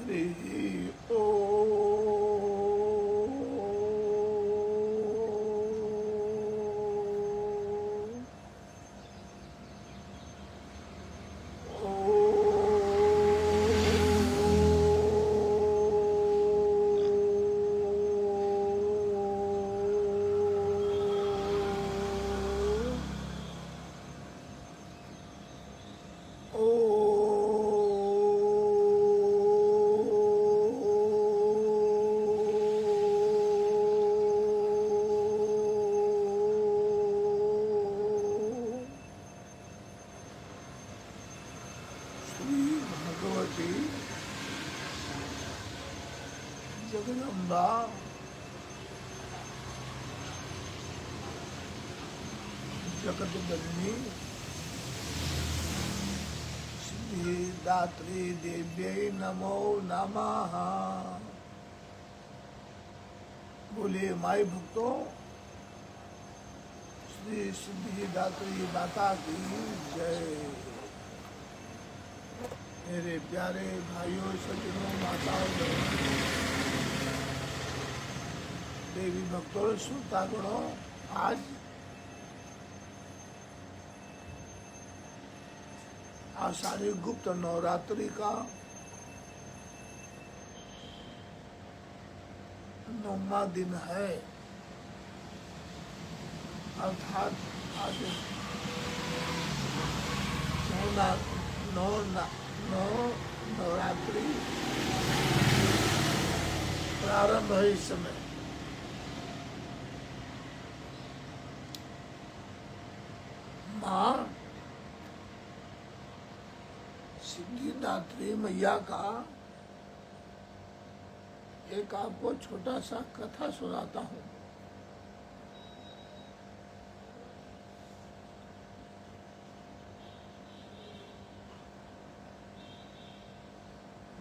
हरि ओ जगदम्बा जगदजननी श्री दात्री देव्यै नमो नमः। बोले माई भक्तों, श्री सिद्धि दात्री माता की जय। मेरे प्यारे भाइयों सज्जनों माताओं देवी भक्तों श्रोतागणों, आज आषाढ़ी गुप्त नवरात्रि का 9वां दिन है, अर्थात आज नवरात्रि प्रारंभ है। इस समय माँ सिद्धिदात्री मैया का एक आपको छोटा सा कथा सुनाता हूँ।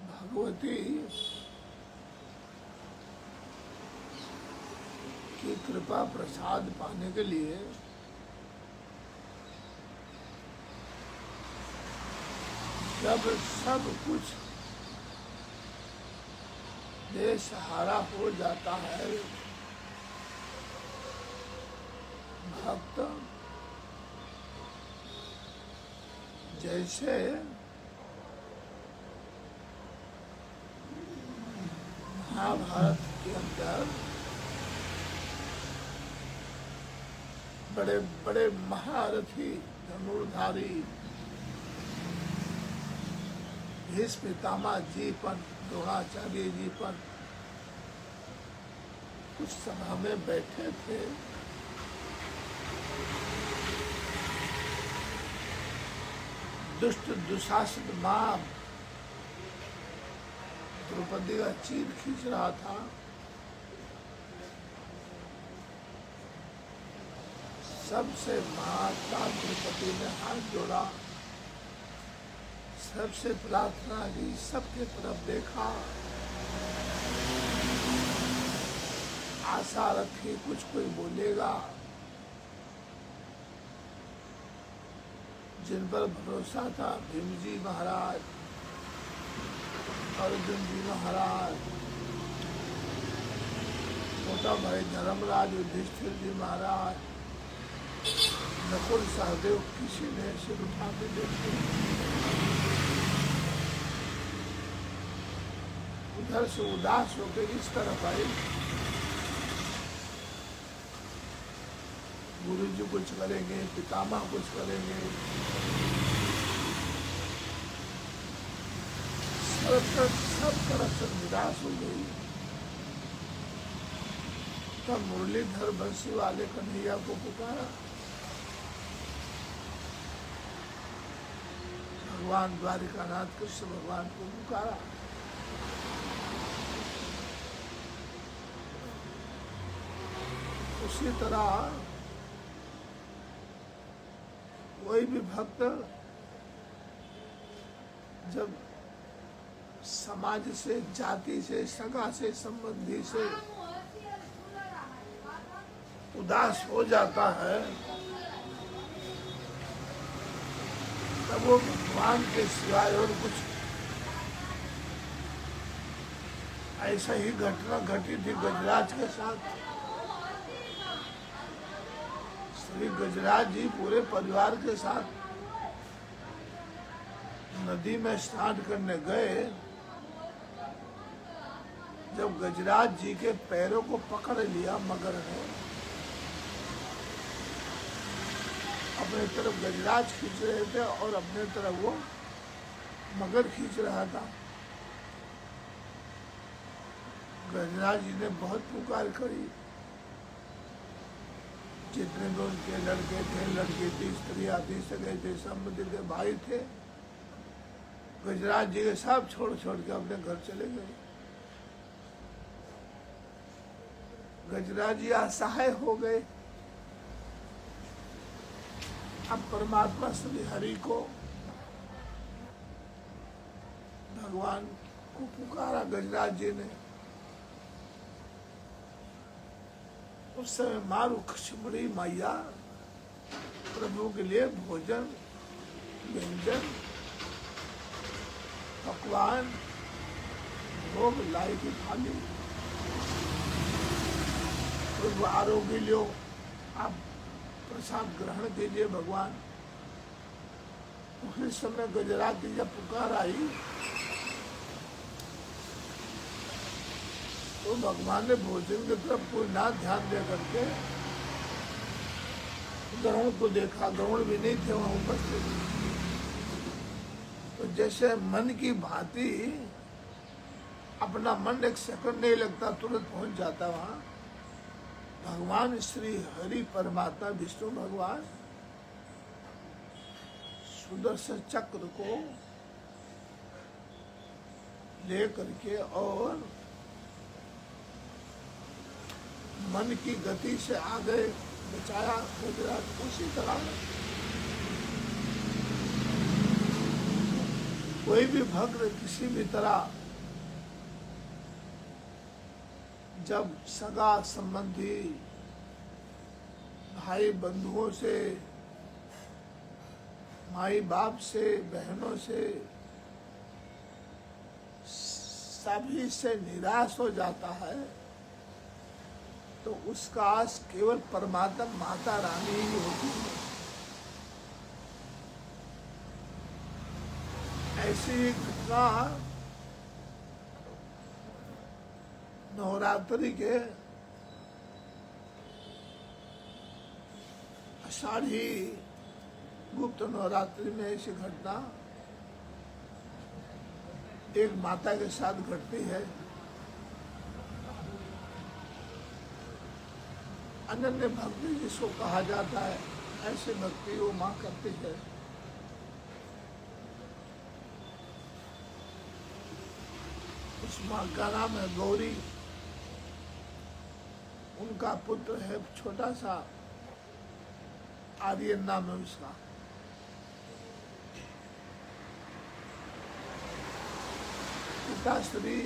भगवती की कृपा प्रसाद पाने के लिए जब सब कुछ बेसहारा हो जाता है, भक्त जैसे महाभारत के अंदर बड़े बड़े महारथी धनुर्धारी भीष्म पितामह जी पर, द्रोणाचार्य जी पर कुछ सभा में बैठे थे। दुष्ट दुशासन मां द्रौपदी का चीर खींच रहा था। सबसे माता द्रौपदी ने हाथ जोड़ा, सबसे प्रार्थना की, सबके तरफ देखा, आशा रखी कुछ कोई बोलेगा। जिन पर भरोसा था भीम जी महाराज, अर्जुन जी महाराज, छोटा भाई धर्मराज युधिष्ठिर जी महाराज, नकुल सहदेव, किसी ने सिर उठा के देखे। उधर से उदास होकर इस तरफ आई। गुरु जी कुछ करेंगे, पितामह कुछ करेंगे, सब तरफ से निराश हो गई। तब मुरलीधर बंसी वाले कन्हैया को पुकारा, भगवान द्वारिकानाथ कृष्ण भगवान को पुकारा। उसी तरह कोई भी भक्त जब समाज से, जाति से, सगा से, संबंधी से उदास हो जाता है, तब वो भगवान के सिवाय और कुछ ऐसा ही घटना घटी थी गजराज के साथ। श्री गजराज जी पूरे परिवार के साथ नदी में स्नान करने गए। जब गजराज जी के पैरों को पकड़ लिया मगर ने, अपने तरफ गजराज खींच रहे थे और अपने तरफ वो मगर खींच रहा था। गजराज जी ने बहुत पुकार करी। जितने भी उनके लड़के थे, लड़की थी, स्त्रियां थी, सगे थे, संबंधी थे, भाई थे, गजराज जी के सब छोड़ छोड़ के अपने घर चले गए। गजराज जी असहाय हो गए। अब परमात्मा श्री हरि को, भगवान को पुकारा गजराज जी ने। उस समय माँ रुक्मिणी मैया प्रभु के लिए भोजन, व्यंजन, पकवान, भोग लाई की थाली। प्रभु आरोग्य लो, आप प्रसाद ग्रहण कीजिए भगवान। उसी समय गजराज की जब पुकार आई तो भगवान ने भोजन की तरफ कोई ना ध्यान दे करके ग्रहण को देखा। ग्रहण भी नहीं थे वहां उपस्थित। तो जैसे मन की भांति अपना मन एक सेकंड नहीं लगता, तुरंत पहुंच जाता वहां। भगवान श्री हरि परमात्मा विष्णु भगवान सुदर्शन चक्र को ले करके और मन की गति से आ गए, बचाया गजराज। उसी तरह कोई भी भक्त किसी भी तरह जब सगा संबंधी, भाई बंधुओं से, माई बाप से, बहनों से, सभी से निराश हो जाता है तो उसका आस केवल परमात्मा माता रानी ही होती है। ऐसी घटना नवरात्रि के आषाढ़ी गुप्त नवरात्रि में ऐसी घटना एक माता के साथ घटती है। अनन्य भक्ति जिसको कहा जाता है, ऐसे भक्ति वो माँ करती है। उस माँ का नाम है गौरी। उनका पुत्र है छोटा सा, आर्यन नाम है उसका। पिताश्री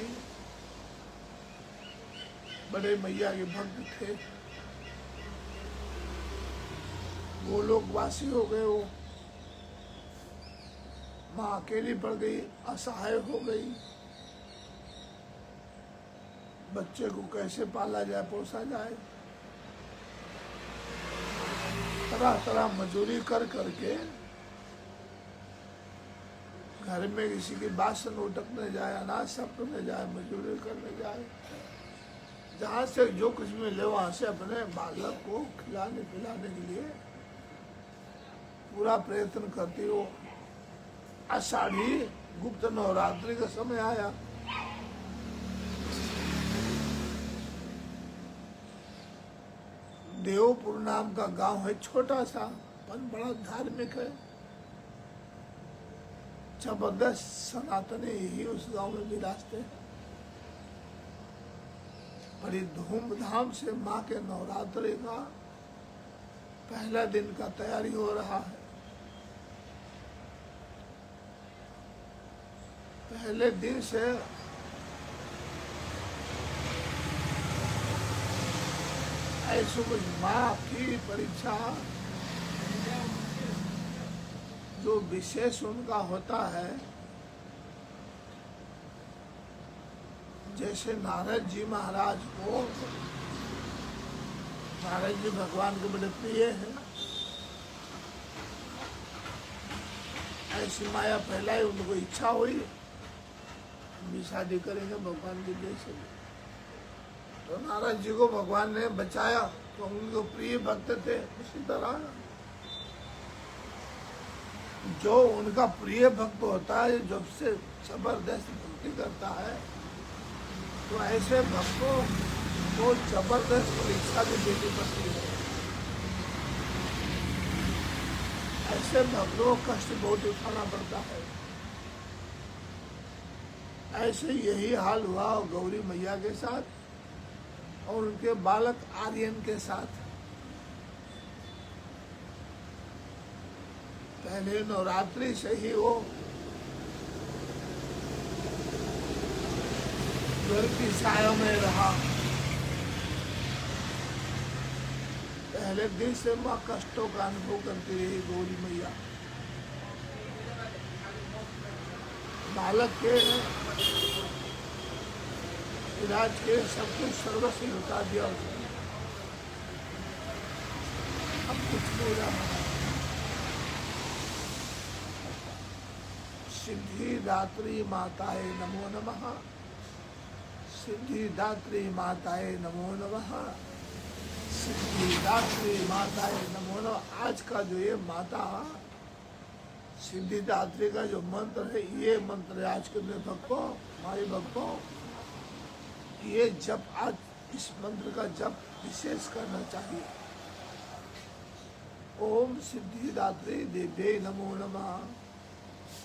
बड़े मैया के भक्त थे। वो लोग वासी हो गए। वो माँ अकेली पड़ गई, असहाय हो गई। बच्चे को कैसे पाला जाए, पोसा जाए। तरह तरह मजदूरी कर करके घर में किसी की बासन उटकने जाए, अनाज सपने जाए, मजदूरी करने जाए। जहाँ से जो कुछ मिले वहाँ से अपने बालक को खिलाने पिलाने के लिए पूरा प्रयत्न करती हो। आषाढ़ी गुप्त नवरात्रि का समय आया। देवपुर नाम का गांव है, छोटा सा पर बड़ा धार्मिक है। जबरदस्त सनातनी ही उस गांव में विराजते हैं। बड़ी धूमधाम से माँ के नवरात्रि का पहला दिन का तैयारी हो रहा है। पहले दिन से ऐसे कुछ माँ की परीक्षा जो विशेष उनका होता है, जैसे नारद जी महाराज को, नारद जी भगवान के बड़े प्रिय हैं, ऐसी माया फैलाई, उनको इच्छा हुई भी शादी करेंगे भगवान के जैसे। तो नारद जी को भगवान ने बचाया, तो उनको प्रिय भक्त थे। उसी तरह जो उनका प्रिय भक्त होता है, जब से जबरदस्त भक्ति करता है, तो ऐसे भक्तों को जबरदस्त परीक्षा भी देनी पड़ती है। ऐसे भक्तों को कष्ट बहुत उठाना पड़ता है। ऐसे यही हाल हुआ गौरी मैया के साथ और उनके बालक आर्यन के साथ। पहले नवरात्रि से ही वो घर की छाया में रहा। पहले दिन से माँ कष्टों का अनुभव करती रही गौरी मैया। बालक के इलाज के सब कुछ सर्वस्व लुटा दिया उसने। अब कुछ नहीं रहा। सिद्धिदात्री माताए नमो नमः, सिद्धिदात्री माताए नमो नमः, सिद्धिदात्री माताए नमो नमः। आज का जो ये माता सिद्धिदात्री का जो मंत्र है, ये मंत्र है आज के मेरे भक्तों, हमारे भक्तों, ये जप, आज इस मंत्र का जप विशेष करना चाहिए। ओम सिद्धिदात्री देव्यै नमो नमः,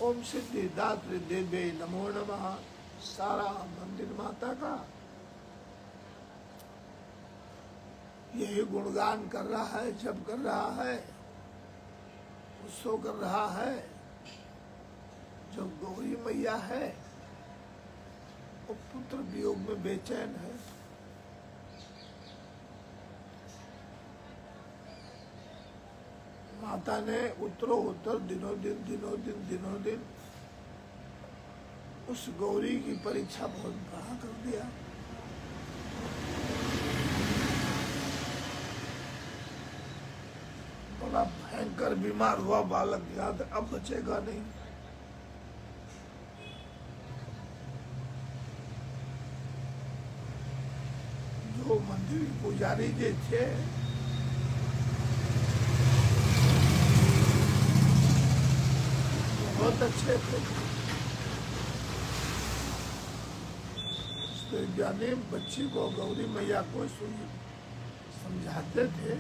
ओम सिद्धिदात्री देव्यै नमो नमः। सारा मंदिर माता का यही गुणगान कर रहा है, जप कर रहा है, उत्सव कर रहा है। जो गौरी मैया है वो पुत्र वियोग में बेचैन है। माता ने उत्तरोत्तर दिनों दिन उस गौरी की परीक्षा बहुत बढ़ा कर दिया। बड़ा भयंकर बीमार हुआ बालक, याद अब बचेगा नहीं। जो मंदिर पुजारी जी थे, बहुत अच्छे थे। ज्ञानी बच्ची को, गौरी मैया को समझाते थे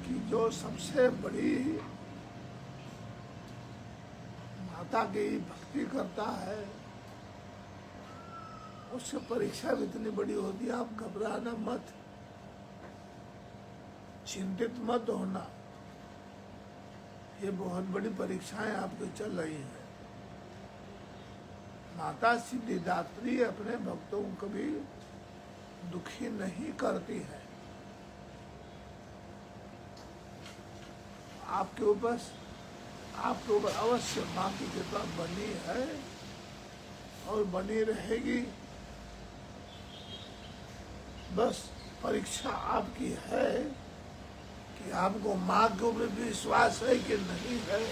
कि जो सबसे बड़ी माता की भक्ति करता है, उससे परीक्षा भी इतनी बड़ी होती है। आप घबराना मत, चिंतित मत होना। ये बहुत बड़ी परीक्षाएं आपको चल रही हैं। माता सिद्धिदात्री अपने भक्तों को कभी दुखी नहीं करती है। आपके ऊपर अवश्य माँ की कृपा बनी है और बनी रहेगी। बस परीक्षा आपकी है कि आपको माँ के ऊपर विश्वास है कि नहीं है।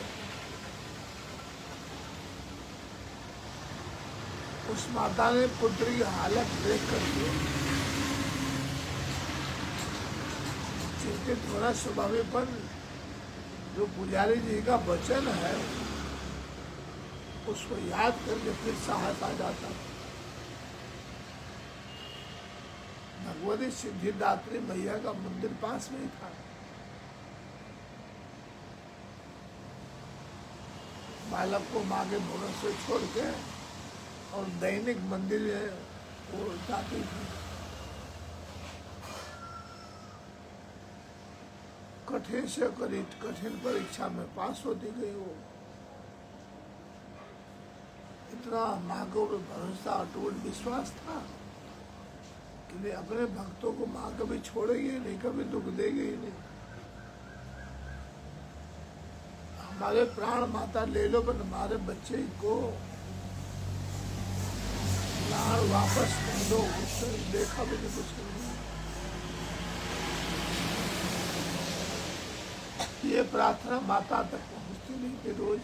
उस माता ने पुत्री की हालत देख करके चिंतित होना स्वाभाविक, पर जो पुजारी जी का वचन है उसको याद करके फिर साहस आ जाता। भगवती सिद्धिदात्री मैया का मंदिर पास में ही था। बालक को माँ के भरोसे छोड़ के और दैनिक मंदिर वो जाती थी। कठिन से कठिन परीक्षा में पास होती गई। वो इतना माँ को भरोसा, अटूट विश्वास था कि वे अपने भक्तों को माँ कभी छोड़ेगी नहीं, कभी दुख देगी ही नहीं। हमारे प्राण माता ले लो, पर हमारे बच्चे को प्राण वापस कर दो। उसने देखा भी नहीं कुछ नहीं। ये प्रार्थना माता तक पहुंचती नहीं थी रोज।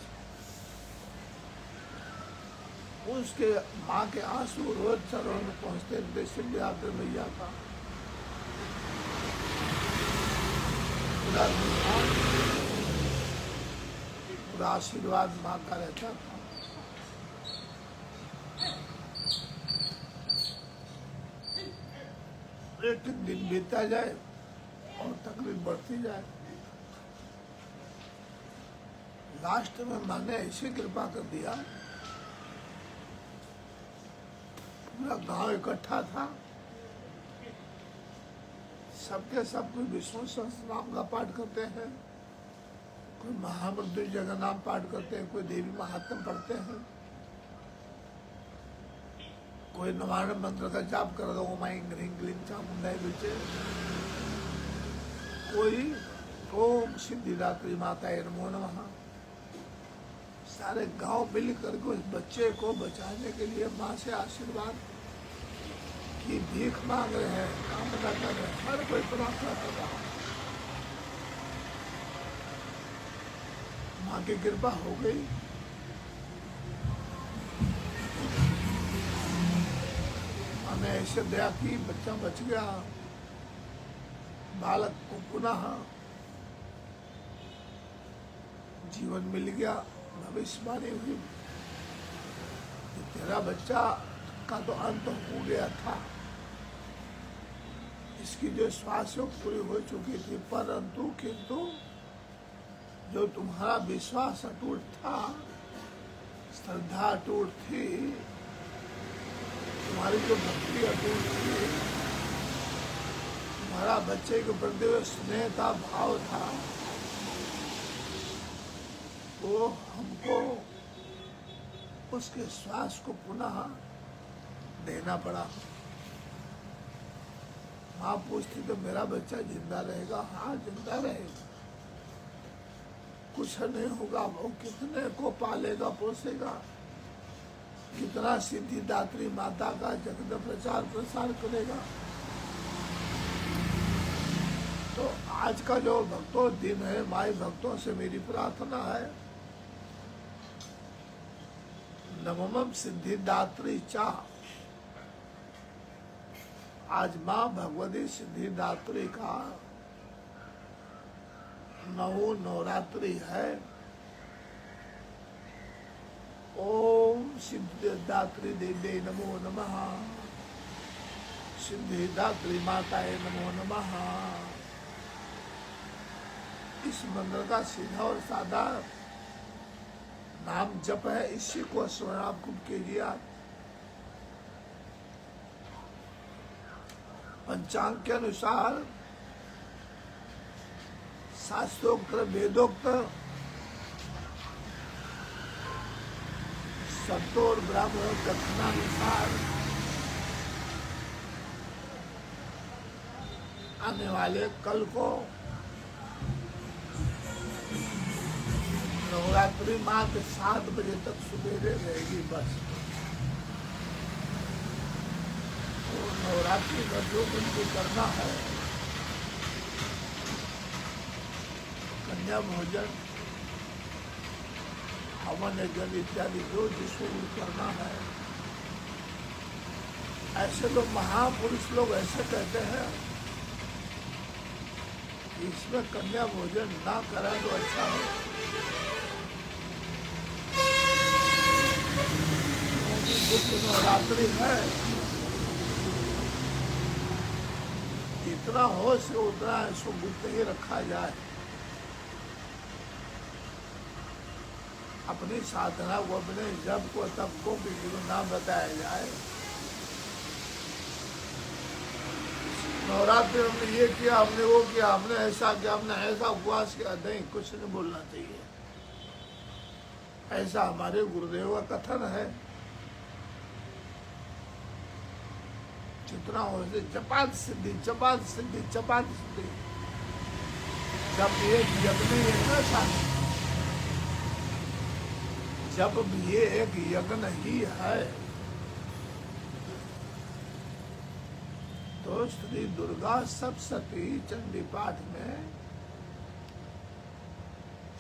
उसके माँ के आंसू रोज चरणों में पहुंचते थे सिंधियात्री मैया का। पूरा आशीर्वाद माँ का रहता था। एक दिन बीतता जाए और तकलीफ बढ़ती जाए। लास्ट में माँ ने ऐसी कृपा कर दिया, पूरा गांव इकट्ठा था, सबके सब कोई विष्णु सहस्त्रनाम का पाठ करते हैं, कोई महामृत्युंजय का नाम पाठ करते हैं, कोई देवी महात्म्य पढ़ते हैं, कोई नवारण मंत्र का जाप कर दो, ओम ऐं ह्रीं क्लीं चामुंडाय विचे, कोई ओम सिद्धिदात्री माताये नमो नमः। सारे गांव मिल करके उस बच्चे को बचाने के लिए माँ से आशीर्वाद की भीख मांग रहे हैं, कामना कर रहे हैं, हर कोई प्रार्थना कर रहा है। माँ की कृपा हो गई। हमने ऐसे दया की, बच्चा बच गया, बालक को पुनः जीवन मिल गया। भविष्यवाणी हुई, तेरा बच्चा का तो अंत हो गया था, इसकी जो श्वास पूरी हो चुकी थी, परंतु किंतु जो तुम्हारा विश्वास अटूट था, श्रद्धा अटूट थी, तुम्हारी जो भक्ति अटूट थी, तुम्हारा बच्चे के प्रति स्नेह था, भाव था, वो हमको उसके श्वास को पुनः देना पड़ा। माँ पूछती तो मेरा बच्चा जिंदा रहेगा? हाँ जिंदा रहेगा, कुछ नहीं होगा। वो कितने को पालेगा पोसेगा, कितना सिद्धिदात्री माता का जगत प्रचार प्रसार करेगा। तो आज का जो भक्तों दिन है, माई भक्तों से मेरी प्रार्थना है, नममम सिद्धिदात्री चा। आज माँ भगवती सिद्धिदात्री का नवरात्रि है। ओम सिद्धिदात्री देवी नमो नमः, सिद्धिदात्री माताये नमो नमः। इस मंत्र का सीधा और सादा नाम जप है, इसी को स्मरण आप कीजिए। आप पंचांग के अनुसार शास्त्रोक्त वेदोक्त संतों और ब्राह्मणों कथनानुसार आने वाले कल को नवरात्रि माँ के 7 बजे तक सुबेरे रहेगी बस। तो नवरात्रि का जो कुछ करना है, कन्या भोजन, हवन यज्ञ इत्यादि जो जिसको भी करना है, ऐसे लोग महापुरुष लोग ऐसे कहते हैं कि इसमें कन्या भोजन ना करा तो अच्छा है। नवरात्रि है, जितना हो सके उतना इसको गुप्त ही रखा जाए, अपनी साधना को, अपने जप को, तप को किसी को ना बताया जाए। नवरात्रि हमने ये किया, हमने वो किया, हमने ऐसा किया, हमने ऐसा उपवास किया, नहीं, कुछ नहीं बोलना चाहिए। ऐसा हमारे गुरुदेव का कथन है। जितना हो सके जपात सिद्धि, जपात सिद्धि, जपात सिद्धि। जब ये जब नहीं है ना साथ, जब ये एक यज्ञ ही है तो श्री दुर्गा सप्तशती चंडी पाठ में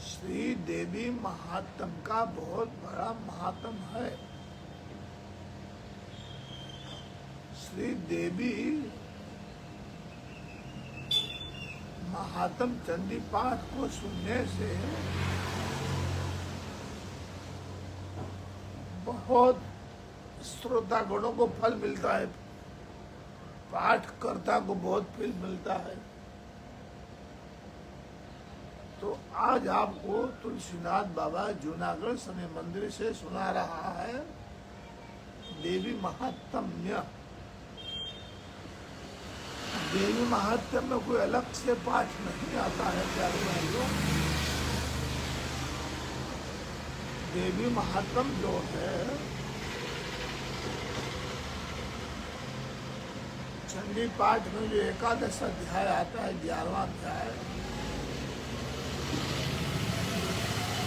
श्री देवी महात्म का बहुत बड़ा महात्म है। श्री देवी महात्म चंडी पाठ को सुनने से बहुत श्रोतागणों को फल मिलता है, पाठकर्ता को बहुत फल मिलता है। तो आज आपको तुलसीनाथ बाबा जूनागढ़ शनि मंदिर से सुना रहा है देवी महात्म्य। देवी महात्म्य में कोई अलग से पाठ नहीं आता है प्यारे भाइयों। देवी महात्म जो है चंडी पाठ में जो एकादश अध्याय आता है, 11वां अध्याय,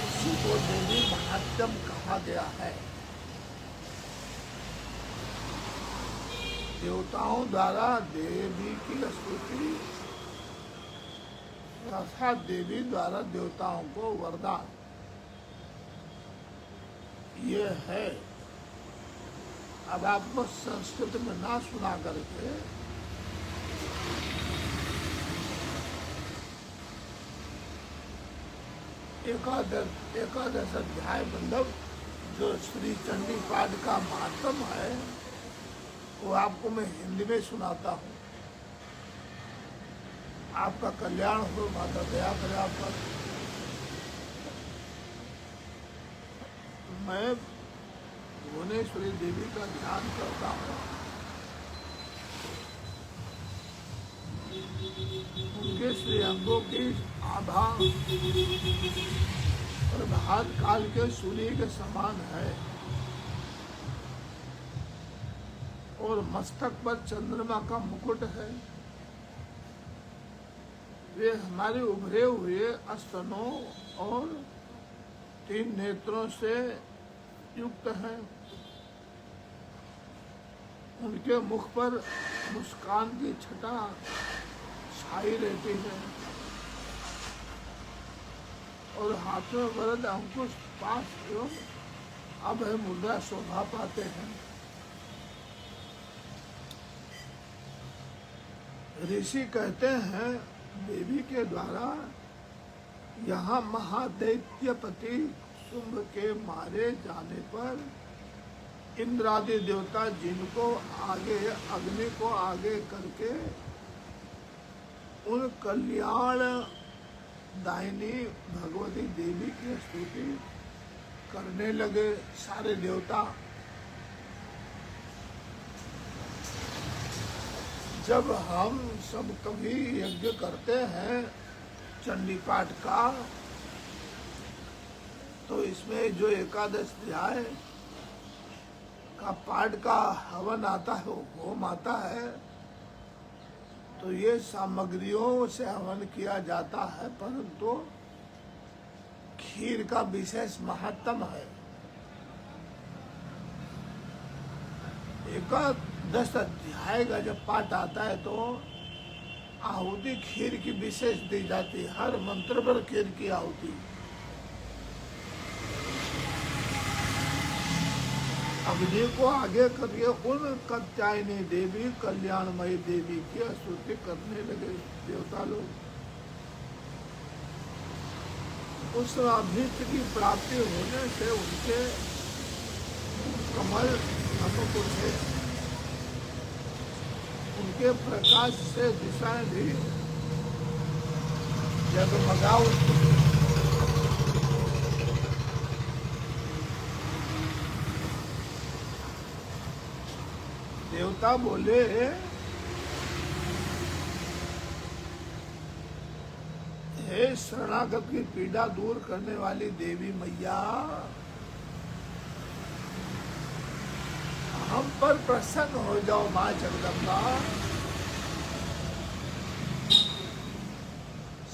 उसी को देवी महात्म कहा गया है। देवताओं द्वारा देवी की स्तुति अर्थात देवी द्वारा देवताओं को वरदान, ये है। अब आपको संस्कृत में ना सुना करके एकादश अध्याय मतलब जो श्री चंडी पाठ का महात्म है वो आपको मैं हिंदी में सुनाता हूँ। आपका कल्याण हो, माता दया करे आप पर। मैं भुवनेश्वरी देवी का ध्यान करता हूँ, उनके श्री अंगों की आभा प्रभात काल के सूर्य के समान है और मस्तक पर चंद्रमा का मुकुट है। वे हमारे उभरे हुए स्तनों और 3 नेत्रों से युक्त हैं। उनके मुख पर मुस्कान की छटा छाई रहती है और हाथ में वरद अंकुश पास एवं अभय मुद्रा शोभा पाते हैं। ऋषि कहते हैं देवी के द्वारा यहाँ महादैत्यपति शुंभ के मारे जाने पर इंद्रादि देवता जिनको आगे अग्नि को आगे करके उन कल्याण दायिनी भगवती देवी की स्तुति करने लगे सारे देवता। जब हम सब कभी यज्ञ करते हैं चंडी पाठ का, तो इसमें जो एकादश अध्याय का पाठ का हवन आता है, होम आता है, तो ये सामग्रियों से हवन किया जाता है, परंतु खीर का विशेष महत्व है। एकादश अध्याय का जब पाठ आता है तो आहुति खीर की विशेष दी जाती है, हर मंत्र पर खीर की आहुति। अग्नि को आगे करके उन कात्यायनी देवी कल्याणमयी देवी की स्तुति करने लगे देवता लोग। उस अभीष्ट की प्राप्ति होने से उनके कमल अनुकूल थे, उनके प्रकाश से दिशाएं भी जगमगा उठती। देवता बोले हे शरणागत की पीड़ा दूर करने वाली देवी मैया, हम पर प्रसन्न हो जाओ माँ जगदम्बा।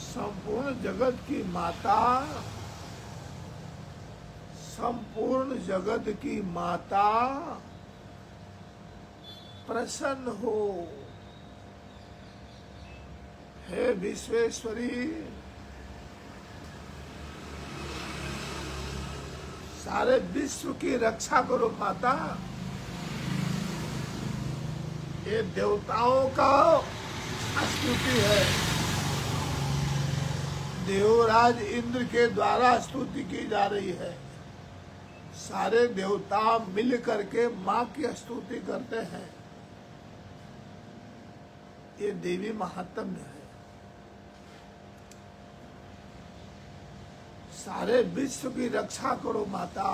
संपूर्ण जगत की माता, संपूर्ण जगत की माता प्रसन्न हो। हे विश्वेश्वरी, सारे विश्व की रक्षा करो माता। ये देवताओं का स्तुति है, देवराज इंद्र के द्वारा स्तुति की जा रही है। सारे देवता मिल करके माँ की स्तुति करते हैं। ये देवी महात्म्य है। सारे विश्व की रक्षा करो माता।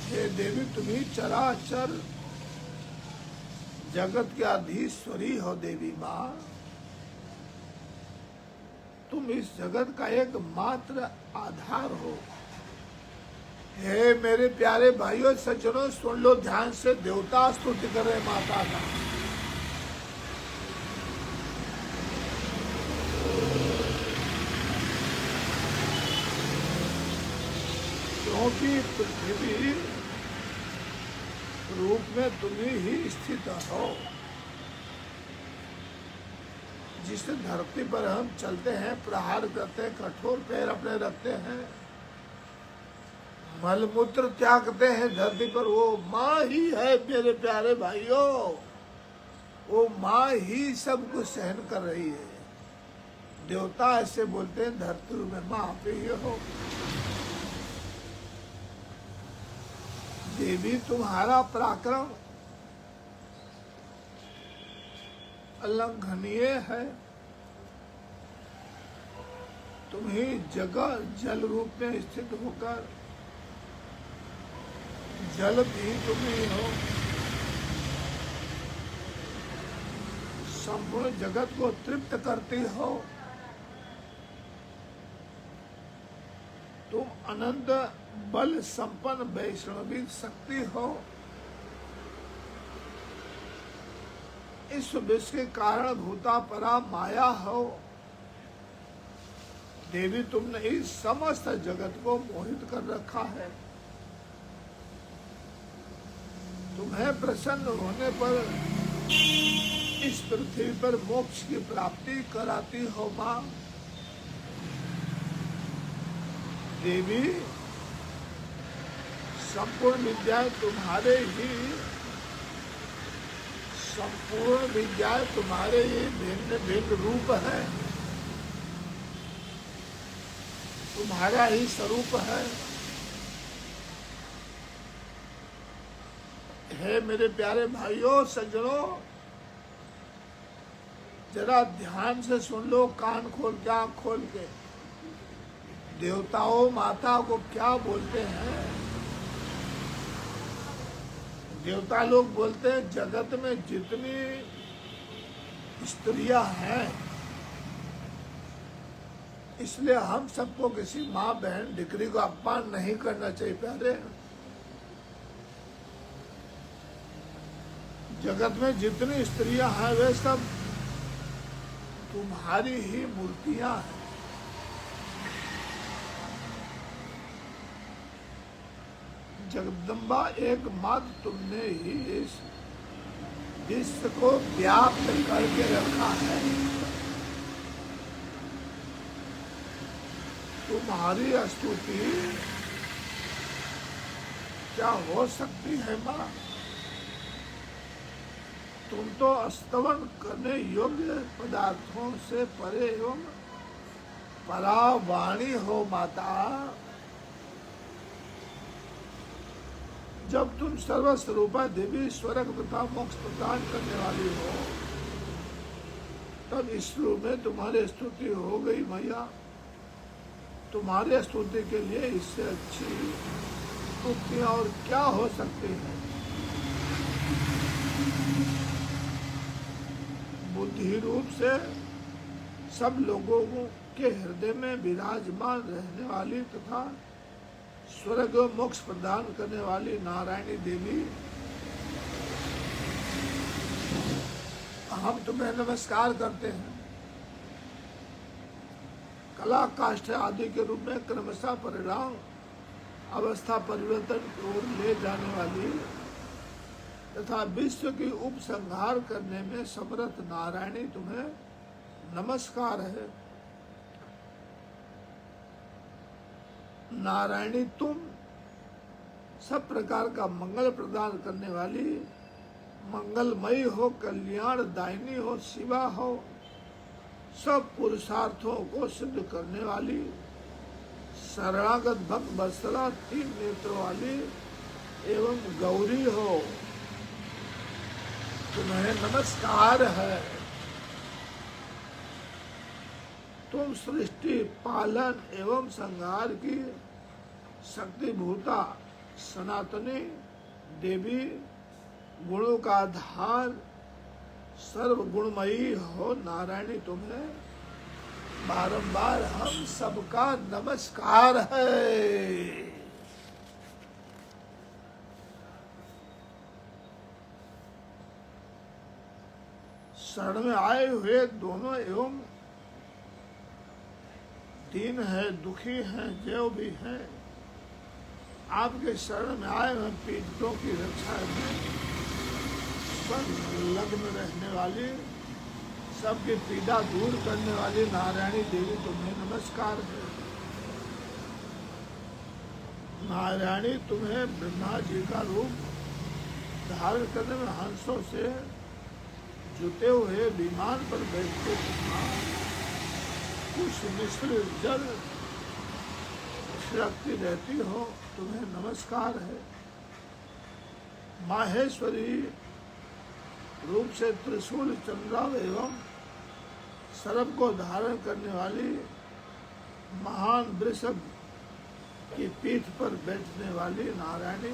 हे देवी, तुम्ही चराचर जगत की अधीश्वरी हो देवी माँ। तुम इस जगत का एक मात्र आधार हो। हे मेरे प्यारे भाइयों सज्जनों, सुन लो ध्यान से, देवता स्तुति कर रहे माता का। क्योंकि पृथ्वी रूप में तुम ही स्थित हो। जिस धरती पर हम चलते हैं, प्रहार करते हैं, कठोर पैर अपने रखते हैं, मलमूत्र त्यागते हैं धरती पर, वो माँ ही है मेरे प्यारे भाइयों। वो माँ ही सब कुछ सहन कर रही है। देवता ऐसे बोलते हैं, धरती में माँ आप ही हो। देवी, तुम्हारा पराक्रम अलंघनीय है। तुम ही जगह जल रूप में स्थित होकर जल भी तुम ही हो। संपूर्ण जगत को तृप्त करती हो। तुम अनंत बल संपन्न वैष्णवी शक्ति हो। इस विश्व के कारण भूता परा माया हो। देवी, तुमने इस समस्त जगत को मोहित कर रखा है। तुम्हें प्रसन्न होने पर इस पृथ्वी पर मोक्ष की प्राप्ति कराती हो माँ। देवी, संपूर्ण विद्याएं तुम्हारे ही, संपूर्ण विद्याएं तुम्हारे ही भिन्न भिन्न रूप है, तुम्हारा ही स्वरूप है। हे मेरे प्यारे भाइयों सज्जनों, जरा ध्यान से सुन लो, कान खोल के, आँख खोल के। देवताओं माता को क्या बोलते हैं? देवता लोग बोलते हैं, जगत में जितनी स्त्रियां हैं, इसलिए हम सबको किसी माँ बहन डिग्री को अपमान नहीं करना चाहिए। प्यारे, जगत में जितनी स्त्रियां हैं वे सब तुम्हारी ही मूर्तियां हैं। जगदम्बा एकमात्र तुमने ही इस विश्व को व्याप्त करके रखा है। तुम्हारी स्तुति क्या हो सकती है माँ? तुम तो स्तवन करने योग्य पदार्थों से परे एवं परावाणी हो माता। जब तुम सर्वस्वरूपा देवी स्वर्ग तथा मोक्ष प्रदान करने वाली हो, तब इस रूप में तुम्हारी स्तुति हो गई मैया। तुम्हारे स्तुति के लिए इससे अच्छी स्तुतियां और क्या हो सकती है? बुद्धि रूप से सब लोगों के हृदय में विराजमान रहने वाली तथा स्वर्ग मोक्ष प्रदान करने वाली नारायणी देवी, हम तुम्हें नमस्कार करते हैं। कला काष्ठ आदि के रूप में क्रमशः परिणाम अवस्था परिवर्तन की ओर ले जाने वाली तथा विश्व की उपसंहार करने में समर्थ नारायणी तुम्हें नमस्कार है। नारायणी तुम सब प्रकार का मंगल प्रदान करने वाली, मंगलमयी हो, कल्याण दायिनी हो, शिवा हो, सब पुरुषार्थों को सिद्ध करने वाली, शरणागत भक्त वत्सला, 3 नेत्रों वाली एवं गौरी हो, तुम्हें नमस्कार है। तुम सृष्टि पालन एवं संहार की शक्तिभूता सनातनी देवी, गुणों का आधार, सर्व गुणमयी हो नारायणी तुम्हें बारंबार हम सबका नमस्कार है। शरण में आए हुए दोनों एवं दीन है, दुखी हैं, जो भी हैं, आपके शरण में आए हुए पीड़ितों की रक्षा में संलग्न रहने वाली, सबकी पीड़ा दूर करने वाली नारायणी देवी तुम्हें नमस्कार है। नारायणी तुम्हें ब्रह्मा जी का रूप धारण करने में हंसों से जुटे हुए विमान पर बैठते कुछ मिश्र जल छिड़कती रहती हो, तुम्हें नमस्कार है। माहेश्वरी रूप से त्रिशूल, चंद्राव एवं सर्प को धारण करने वाली, महान वृषभ की पीठ पर बैठने वाली नारायणी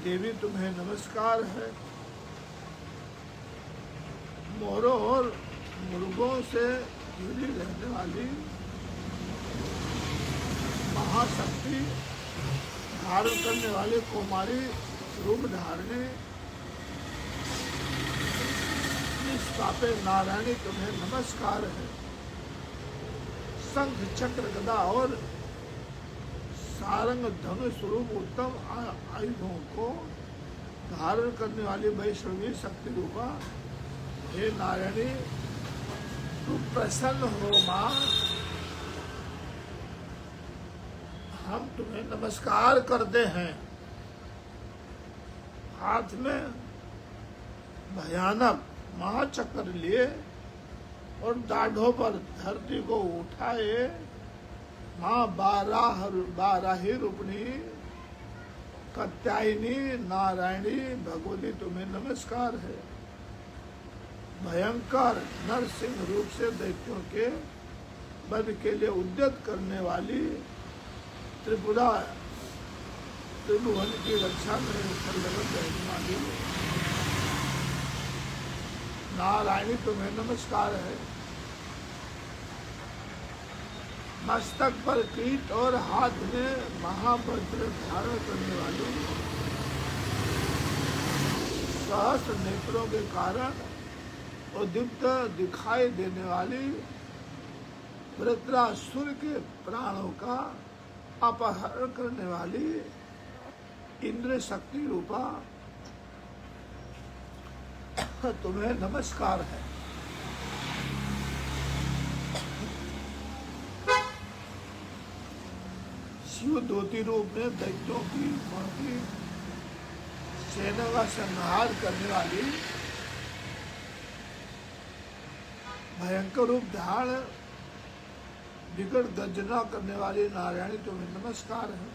देवी तुम्हें नमस्कार है। मोरों और मृगों से जुड़ी रहने वाली महाशक्ति धारण करने वाली कुमारी रूप धारणे निष्पापे नारायणी तुम्हें नमस्कार है। शंख चक्र गदा और सारंग धनुष रूप उत्तम आयुधों को धारण करने वाली वैष्णवी शक्ति रूपा हे नारायणी तू प्रसन्न हो माँ, हम तुम्हें नमस्कार करते हैं। हाथ में भयानक महाचक्र लिए और दाढ़ों पर धरती को उठाए माँ बाराही रूपनी कात्यायनी नारायणी भगवती तुम्हें नमस्कार है। भयंकर नरसिंह रूप से दैत्यों के वध के लिए उद्यत करने वाली त्रिपुरा त्रिभुवन की रक्षा में संलग्न रहने वाली नारायणी तुम्हें नमस्कार है। मस्तक पर कीट और हाथ में महावज्र धारण करने वाली, सहस्त्र नेत्रों के कारण उद्दीप्त दिखाई देने वाली, वृत्रासुर के प्राणों का अपहरण करने वाली इंद्र शक्ति रूपा तुम्हें नमस्कार है। शिव द्योति रूप में दैत्यों की बढ़ती सेना का संहार करने वाली, भयंकर रूप धारण विकट गर्जना करने वाली नारायणी तुम्हें नमस्कार है।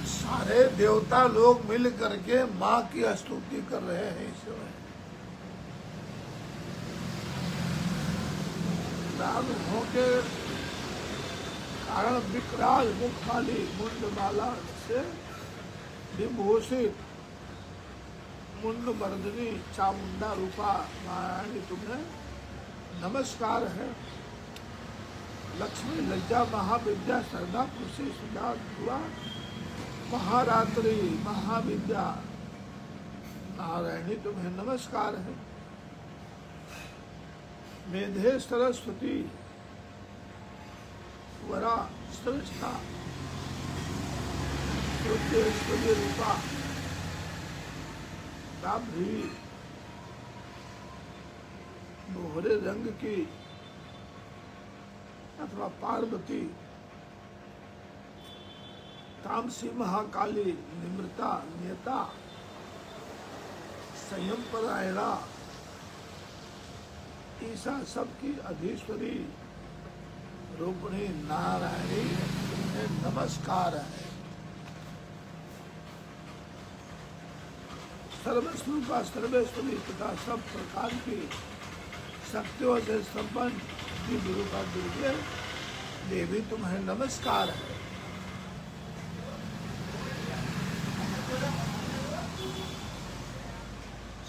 सारे देवता लोग मिल करके माँ की स्तुति कर रहे हैं इस समय। रागों के कारण विकराल मुख वाली मुंडमाला से विभूषित मुंड मर्दनी चामुंडा रूपा नारायणी तुम्हें नमस्कार है। लक्ष्मी लज्जा महाविद्या श्रद्धा खुशी सुधा दुआ महारात्रि महाविद्या नारायणी तुम्हें नमस्कार है। मेधे सरस्वती वरा श्रेष्ठा श्रुत्येश्वरी रूपा दाभ्री दोहरे रंग की अथवा पार्वती, तामसी महाकाली निम्रता नियता संयम परायणा ईसा सबकी अधीश्वरी रूपणी नारायणी तुम्हें नमस्कार है। सर्वस्वरूपा सर्वेश्वरी तथा सब प्रकार की शक्तियों से संपन्न विरूपा दुर्गे देवी तुम्हें नमस्कार है।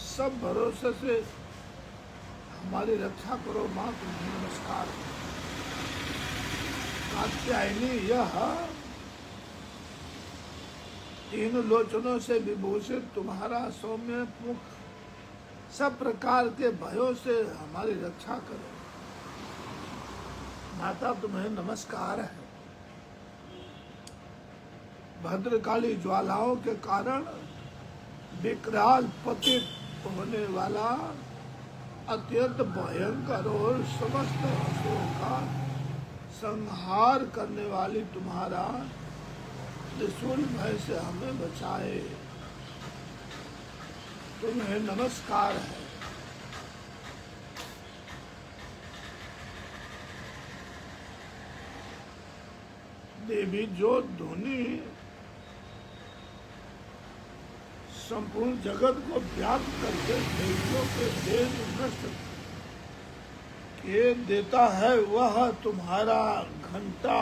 सब भरोसे से हमारी रक्षा करो माँ तुम्हें नमस्कार। कात्यायनी यह तीन लोचनों से विभूषित तुम्हारा सौम्य मुख सब प्रकार के भयों से हमारी रक्षा करो माता तुम्हें नमस्कार है। भद्रकाली ज्वालाओं के कारण विकराल पतित होने वाला अत्यंत भयंकर और समस्त असुरों का संहार करने वाली तुम्हारा त्रिशूल भय से हमें बचाए तुम्हें नमस्कार है। देवी जो ध्वनि संपूर्ण जगत को व्याप्त करके देवियों के देश नष्ट के देता है, वह तुम्हारा घंटा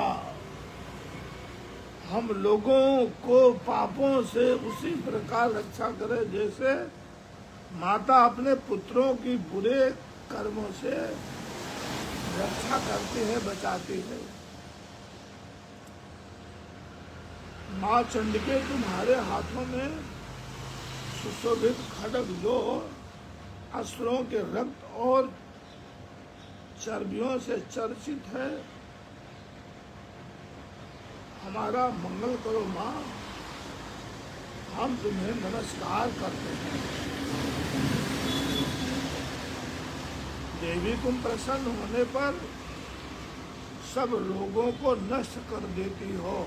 हम लोगों को पापों से उसी प्रकार रक्षा करे जैसे माता अपने पुत्रों की बुरे कर्मों से रक्षा करती है, बचाती है। माँ चंडिके तुम्हारे हाथों में सुशोभित खड्ग जो असुरों के रक्त और चर्बियों से चर्चित है, हमारा मंगल करो माँ, हम तुम्हें नमस्कार करते हैं। देवी तुम प्रसन्न होने पर सब रोगों को नष्ट कर देती हो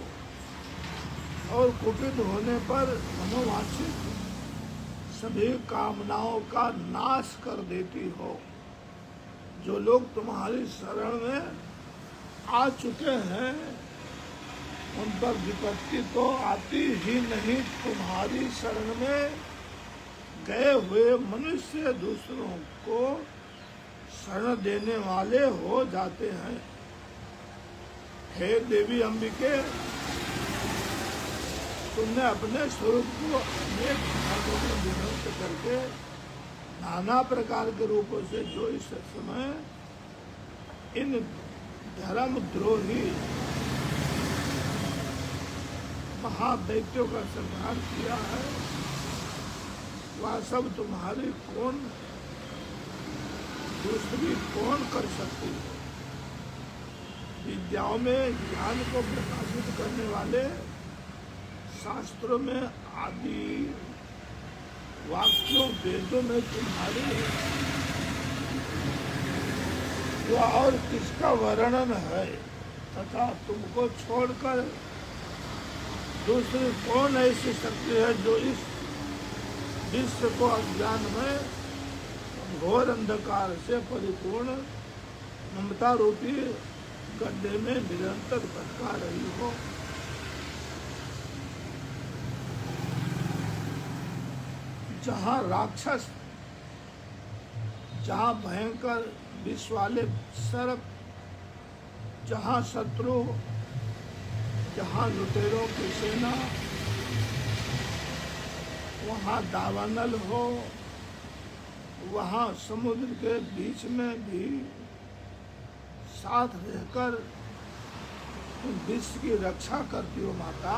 और कुपित होने पर मनोवांछित सभी कामनाओं का नाश कर देती हो। जो लोग तुम्हारी शरण में आ चुके हैं उन पर विपत्ति तो आती ही नहीं, तुम्हारी शरण में गए हुए मनुष्य दूसरों को शरण देने वाले हो जाते हैं। हे देवी अंबिके, तुमने अपने स्वरूप को अनेक भागों में विभक्त करके नाना प्रकार के रूपों से जो इस समय इन धर्मद्रोही महादैत्यों का संहार किया है, वह सब तुम्हारी दूसरी कौन कर सकती है। विद्याओं में ज्ञान को प्रकाशित करने वाले शास्त्रों में आदि वाक्यों वेदों में तुम्हारी और किसका वर्णन है तथा तुमको छोड़कर दूसरी कौन ऐसी शक्ति है जो इस विश्व को अज्ञान में घोर अंधकार से परिपूर्ण ममता रूपी गड्ढे में निरंतर भटका रही हो। जहाँ राक्षस, जहाँ भयंकर विष वाले सर्प, जहाँ शत्रु, जहाँ लुटेरों की सेना, वहाँ दावानल हो, वहाँ समुद्र के बीच में भी साथ रहकर तुम विश्व की रक्षा करती हो माता।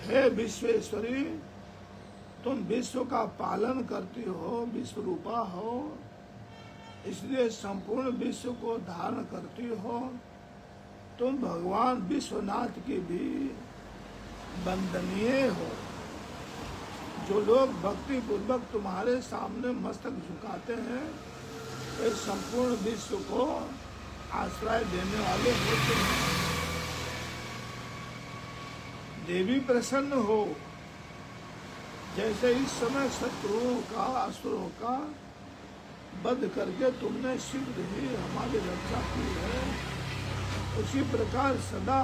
हे विश्वेश्वरी, तुम विश्व का पालन करती हो, विश्व रूपा हो, इसलिए संपूर्ण विश्व को धारण करती हो। तुम भगवान विश्वनाथ की भी वंदनीय हो। जो लोग भक्ति पूर्वक तुम्हारे सामने मस्तक झुकाते हैं वे संपूर्ण विश्व को आश्रय देने वाले होते हैं। देवी प्रसन्न हो, जैसे इस समय शत्रुओं का, असुरों का वध करके तुमने शीघ्र ही हमारी रक्षा की है, उसी प्रकार सदा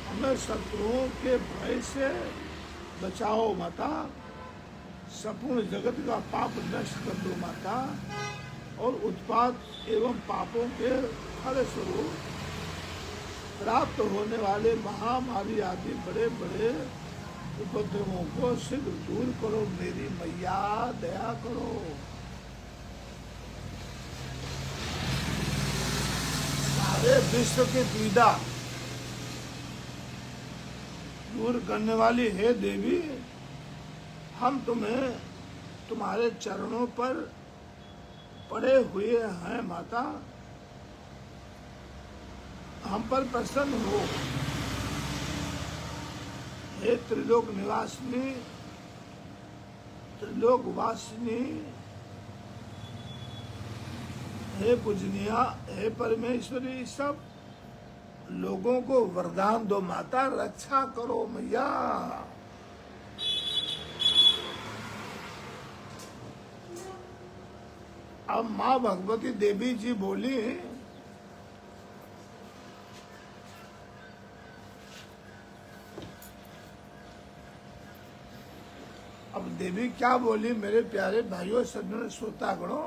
हमें शत्रुओं के भय से बचाओ माता। संपूर्ण जगत का पाप नष्ट कर दो माता, और उत्पात एवं पापों के फलस्वरूप प्राप्त होने वाले महामारी आदि बड़े बड़े उपद्रवों को शीघ्र दूर करो मेरी मैया, दया करो। सारे विश्व की पीड़ा दूर करने वाली हे देवी, हम तुम्हें तुम्हारे चरणों पर पड़े हुए हैं माता, हम पर प्रसन्न हो। हे त्रिलोक निवासिनी, त्रिलोक वासिनी, हे पूजनिया, हे परमेश्वरी, सब लोगों को वरदान दो माता, रक्षा करो मैया। अब माँ भगवती देवी जी बोली, अब देवी क्या बोली मेरे प्यारे भाइयों सज्जनों श्रोतागणों,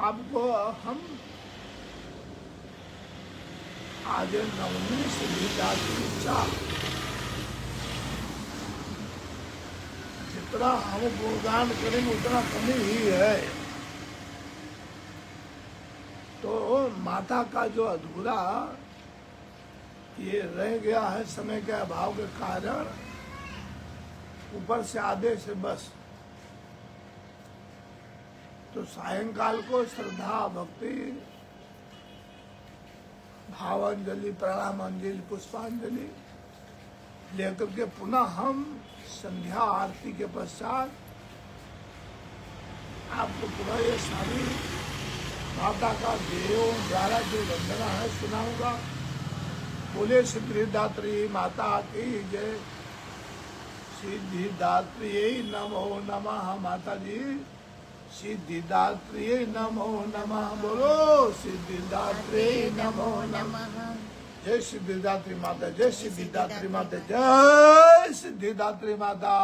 आपको हम आज नवमी सिद्धिदात्री इच्छा, जितना हम गुणगान करेंगे उतना कमी ही है। तो माता का जो अधूरा ये रह गया है समय के अभाव के कारण, ऊपर से आदेश है बस। तो सायंकाल को श्रद्धा भक्ति भावांजलि, प्रणामांजलि, पुष्पांजलि लेकर के पुनः हम संध्या आरती के पश्चात आपको पुनः ये सारी माता का देवों द्वारा जो वंदना है सुनाऊंगा। बोले सिद्धिदात्री माता की जय। सिद्धिदात्री नमो नमः माता जी, सिद्धिदात्री नमो नमः, बोलो सिद्धिदात्री नमो नमः। जय सिद्धिदात्री माता, जय सिद्धिदात्री माता, जय सिद्धिदात्री माता।